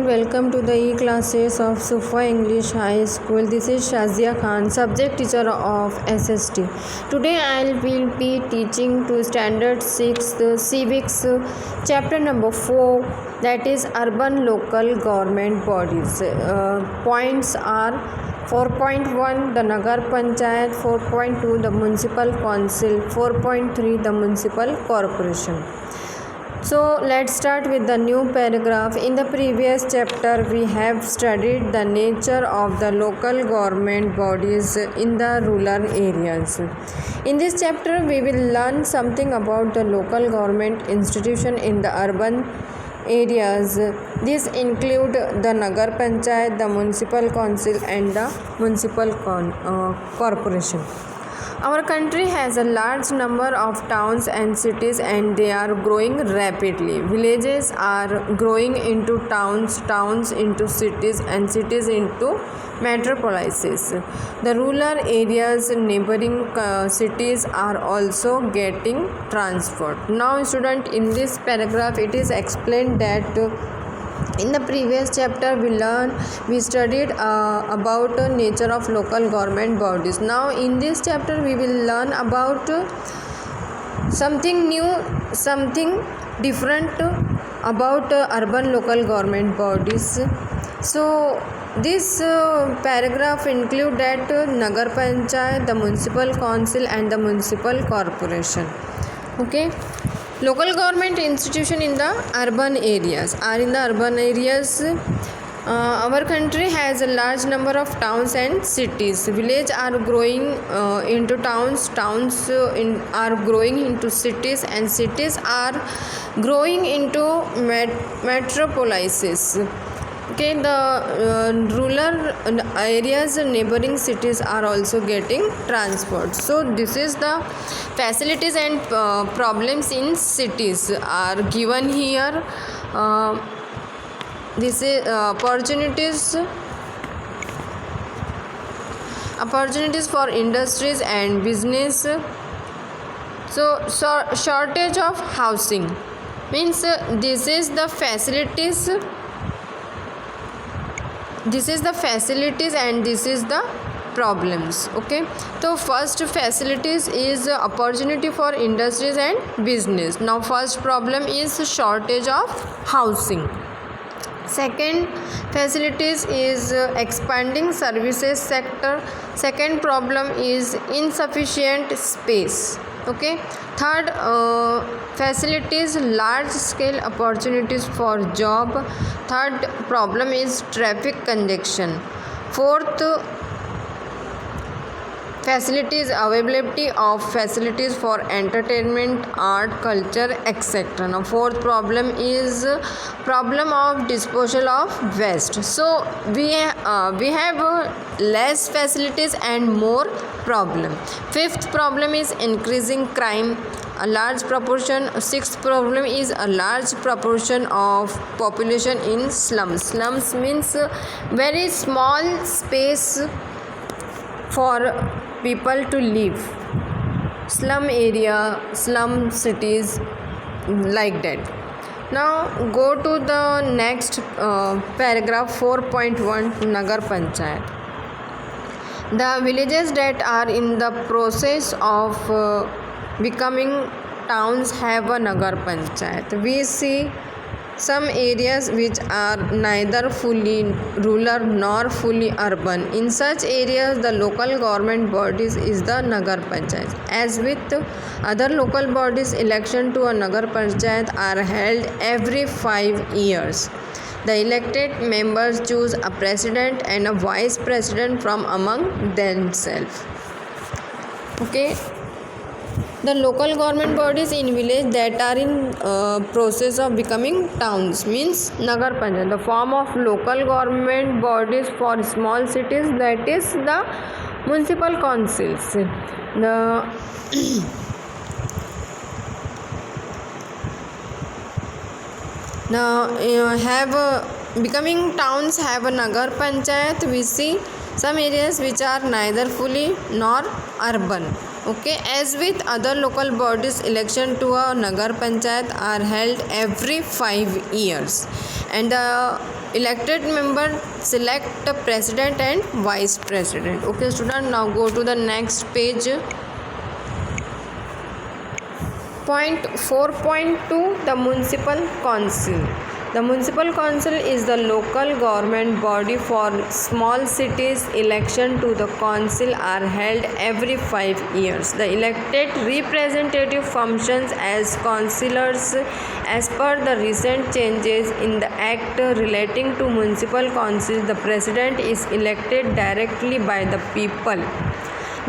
welcome to the e-classes of Sufa English High School. This is Shazia Khan, subject teacher of SST. Today I will be teaching to Standard 6 Civics chapter number 4, that is Urban Local Government Bodies. Points are 4.1 the Nagar Panchayat, 4.2 the Municipal Council, 4.3 the Municipal Corporation. So let's start with the new paragraph. In the previous chapter we have studied the nature of the local government bodies in the rural areas. In this chapter we will learn something about the local government institution in the urban areas. These include the Nagar Panchayat, the Municipal Council and the Municipal Corporation. Our country has a large number of towns and cities and they are growing rapidly. Villages are growing into towns, towns into cities and cities into metropolises. The rural areas neighboring cities are also getting transferred. Now student, in this paragraph it is explained that in the previous chapter we studied about nature of local government bodies. Now in this chapter we will learn about something new, something different about urban local government bodies. So this paragraph include that Nagar Panchayat, the Municipal Council and the Municipal Corporation. Okay. Local government institution in the urban areas are in the urban areas. Our country has a large number of towns and cities. Villages are growing into towns, towns are growing into cities and cities are growing into metropolises. Okay, the rural areas neighboring cities are also getting transferred. So this is the facilities and problems in cities are given here. This is opportunities for industries and business. So shortage of housing means this is the facilities and this is the problems. Okay, so first facilities is opportunity for industries and business. Now first problem is shortage of housing. Second facilities is expanding services sector. Second problem is insufficient space. Okay, third facilities large scale opportunities for job. Third problem is traffic congestion. Fourth, facilities availability of facilities for entertainment, art, culture, etc. Now fourth problem is problem of disposal of waste. So we have less facilities and more problem. Fifth problem is increasing crime, a large proportion. Sixth problem is a large proportion of population in slums. Slums means very small space for people to live. Slum area, slum cities, like that. Now go to the next paragraph 4.1 Nagar Panchayat. The villages that are in the process of becoming towns have a Nagar Panchayat. We see some areas which are neither fully rural nor fully urban. In such areas the local government bodies is the Nagar Panchayat. As with other local bodies, election to a Nagar Panchayat are held every 5 years. The elected members choose a president and a vice president from among themselves. Okay, the local government bodies in village that are in process of becoming towns means Nagar Panchayat. The form of local government bodies for small cities, that is the municipal councils. The now becoming towns have a Nagar Panchayat. We see some areas which are neither fully nor urban. Okay, as with other local bodies, election to a Nagar Panchayat are held every 5 years, and the elected member select the president and vice president. Okay student, now go to the next page. Point 4.2, the municipal council. The municipal council is the local government body for small cities. Election to the council are held every 5 years. The elected representative functions as councillors as per the recent changes in the act relating to municipal council. The president is elected directly by the people.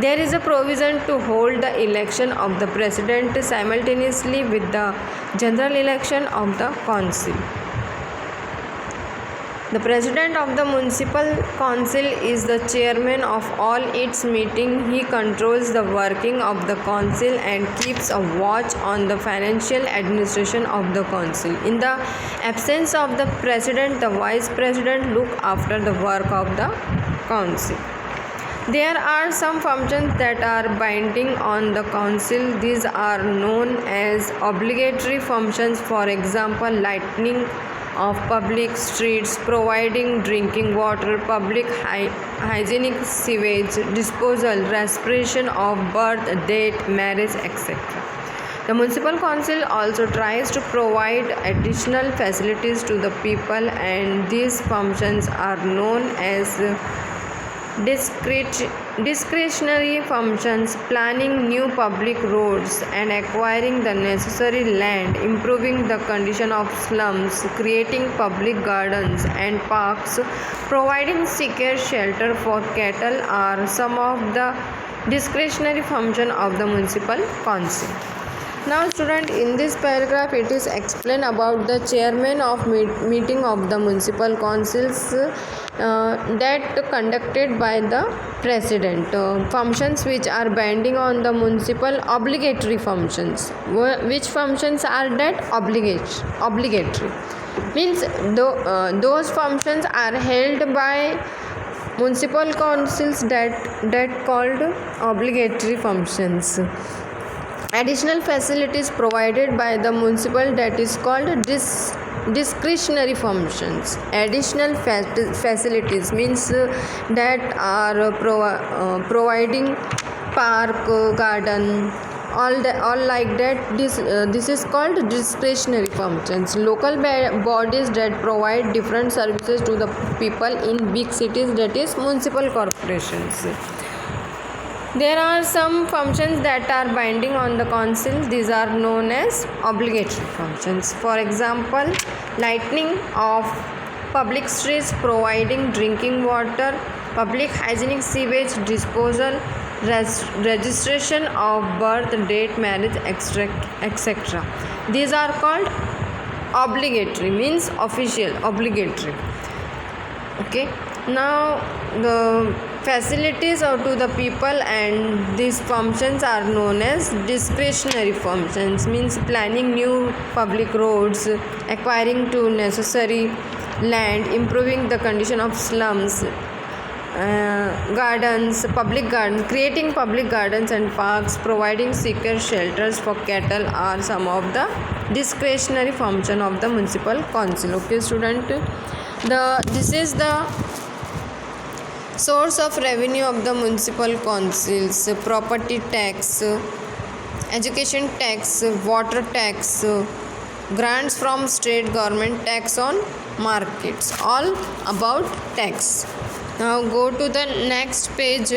There is a provision to hold the election of the president simultaneously with the general election of the council. The president of the municipal council is the chairman of all its meetings. He controls the working of the council and keeps a watch on the financial administration of the council. In the absence of the president, the vice president look after the work of the council. There are some functions that are binding on the council. These are known as obligatory functions. For example, lighting of public streets, providing drinking water, public hygienic sewage disposal, respiration of birth, date, marriage, etc. The municipal council also tries to provide additional facilities to the people, and these functions are known as discretionary functions: planning new public roads and acquiring the necessary land, improving the condition of slums, creating public gardens and parks, providing secure shelter for cattle are some of the discretionary functions of the municipal council. Now student, in this paragraph it is explained about the chairman of meeting of the municipal councils that conducted by the president. Functions which are binding on the municipal: obligatory functions. Which functions are that? Obligatory means those functions are held by municipal councils that called obligatory functions. Additional facilities provided by the municipal, that is called discretionary functions. Additional facilities means that are providing park, garden, all like that. This is called discretionary functions. Local bodies that provide different services to the people in big cities, that is municipal corporations. There are some functions that are binding on the council. These are known as obligatory functions. For example, lighting of public streets, providing drinking water, public hygienic sewage disposal, registration of birth, date, marriage, etc. These are called obligatory, means official, obligatory. Okay. Now the facilities are to the people, and these functions are known as discretionary functions, means planning new public roads, acquiring to necessary land, improving the condition of slums, gardens, public gardens, creating public gardens and parks, providing secure shelters for cattle are some of the discretionary function of the municipal council. Okay student, this is the source of revenue of the municipal councils: property tax, education tax, water tax, grants from state government, tax on markets, all about tax. Now go to the next page.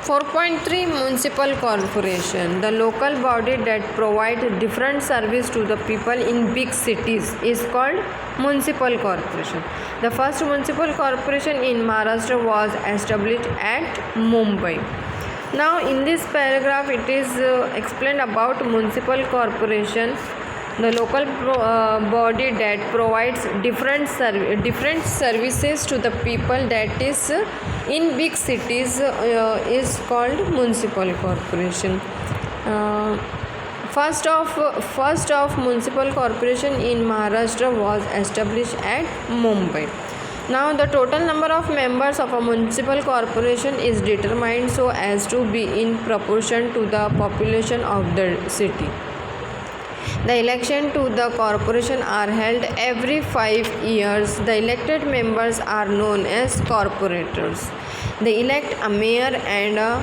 4.3 Municipal Corporation. The local body that provides different service to the people in big cities is called Municipal Corporation. The first municipal corporation in Maharashtra was established at Mumbai. Now in this paragraph it is explained about municipal corporation, the local body that provides different services to the people, that is in big cities, is called municipal corporation. First of municipal corporation in Maharashtra was established at Mumbai. Now the total number of members of a municipal corporation is determined so as to be in proportion to the population of the city. The election to the corporation are held every 5 years. The elected members are known as corporators. They elect a mayor and a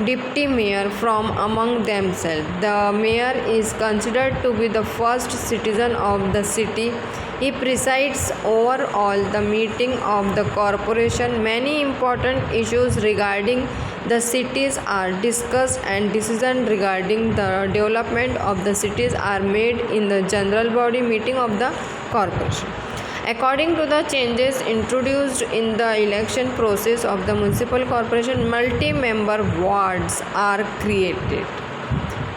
deputy mayor from among themselves. The mayor is considered to be the first citizen of the city. He presides over all the meeting of the corporation. Many important issues regarding the cities are discussed and decisions regarding the development of the cities are made in the general body meeting of the corporation. According to the changes introduced in the election process of the municipal corporation, multi-member wards are created.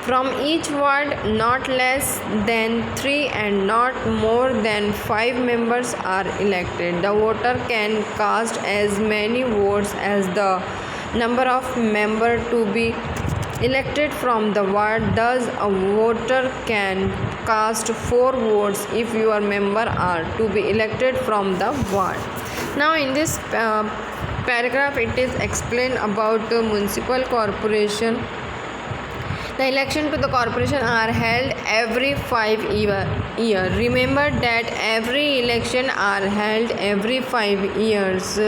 From each ward, not less than 3 and not more than 5 members are elected. The voter can cast as many votes as the number of members to be elected from the ward. Thus, a voter can cast 4 votes if your member are to be elected from the ward. Now, in this paragraph, it is explained about the municipal corporation. The election to the corporation are held every 5 years. Remember that every election are held every 5 years.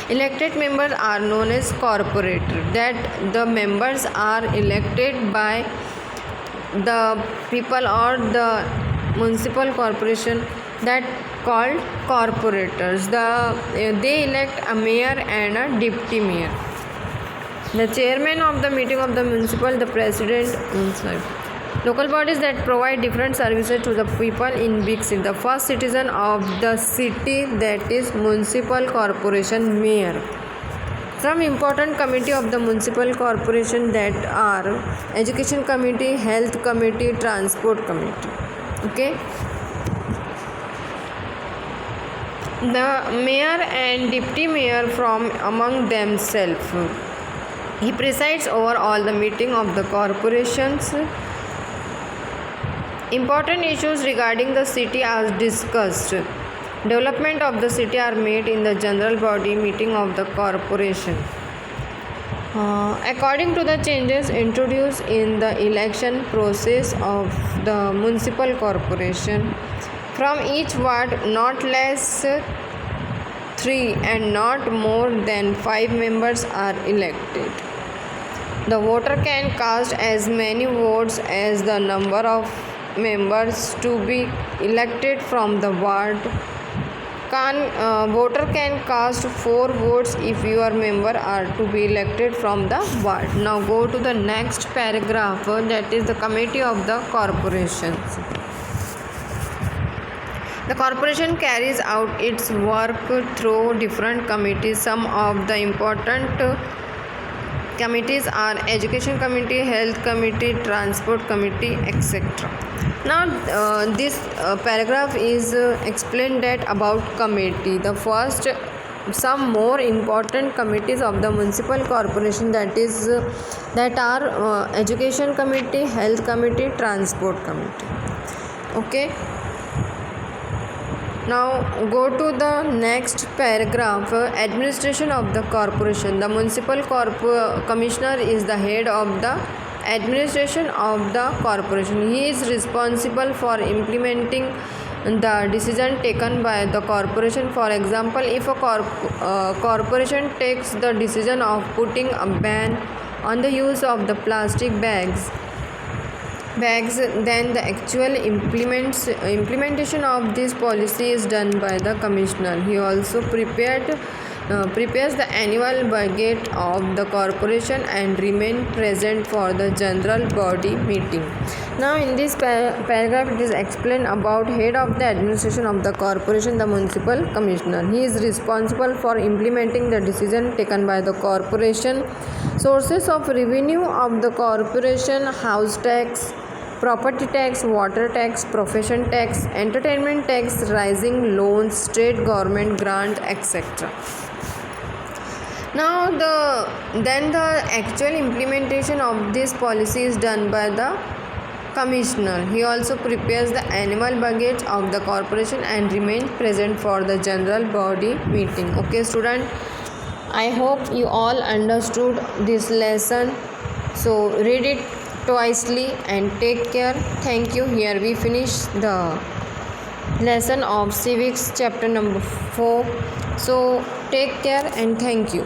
Elected members are known as corporators. That the members are elected by the people or the municipal corporation that called corporators. They elect a mayor and a deputy mayor. The chairman of the meeting of the municipal, the president, local bodies that provide different services to the people in big city. The first citizen of the city, that is municipal corporation mayor. Some important committee of the municipal corporation that are education committee, health committee, transport committee. Okay. The mayor and deputy mayor from among themselves. He presides over all the meeting of the corporations. Important issues regarding the city are discussed. Development of the city are made in the general body meeting of the corporation. According to the changes introduced in the election process of the municipal corporation, from each ward not less 3 and not more than 5 members are elected. The voter can cast as many votes as the number of members to be elected from the ward. Voter can cast 4 votes if your member are to be elected from the ward. Now go to the next paragraph, that is the committee of the corporations. The corporation carries out its work through different committees. Some of the important committees are education committee, health committee, transport committee, etc. Now this paragraph is explained that about committee. The first, some more important committees of the municipal corporation, that are education committee, health committee, transport committee. Okay. Now go to the next paragraph, administration of the corporation. The municipal commissioner is the head of the administration of the corporation. He is responsible for implementing the decision taken by the corporation. For example, if a corporation takes the decision of putting a ban on the use of the plastic bags, then the actual implementation of this policy is done by the commissioner. He also prepares the annual budget of the corporation and remain present for the general body meeting. Now in this paragraph it is explained about head of the administration of the corporation, the municipal commissioner. He is responsible for implementing the decision taken by the corporation. Sources of revenue of the corporation: house tax, property tax, water tax, profession tax, entertainment tax, rising loans, state government grant, etc. Now the actual implementation of this policy is done by the commissioner. He also prepares the annual budget of the corporation and remains present for the general body meeting. Okay student, I hope you all understood this lesson. So read it twicely and take care. Thank you. Here we finish the lesson of civics chapter number 4. So take care and thank you.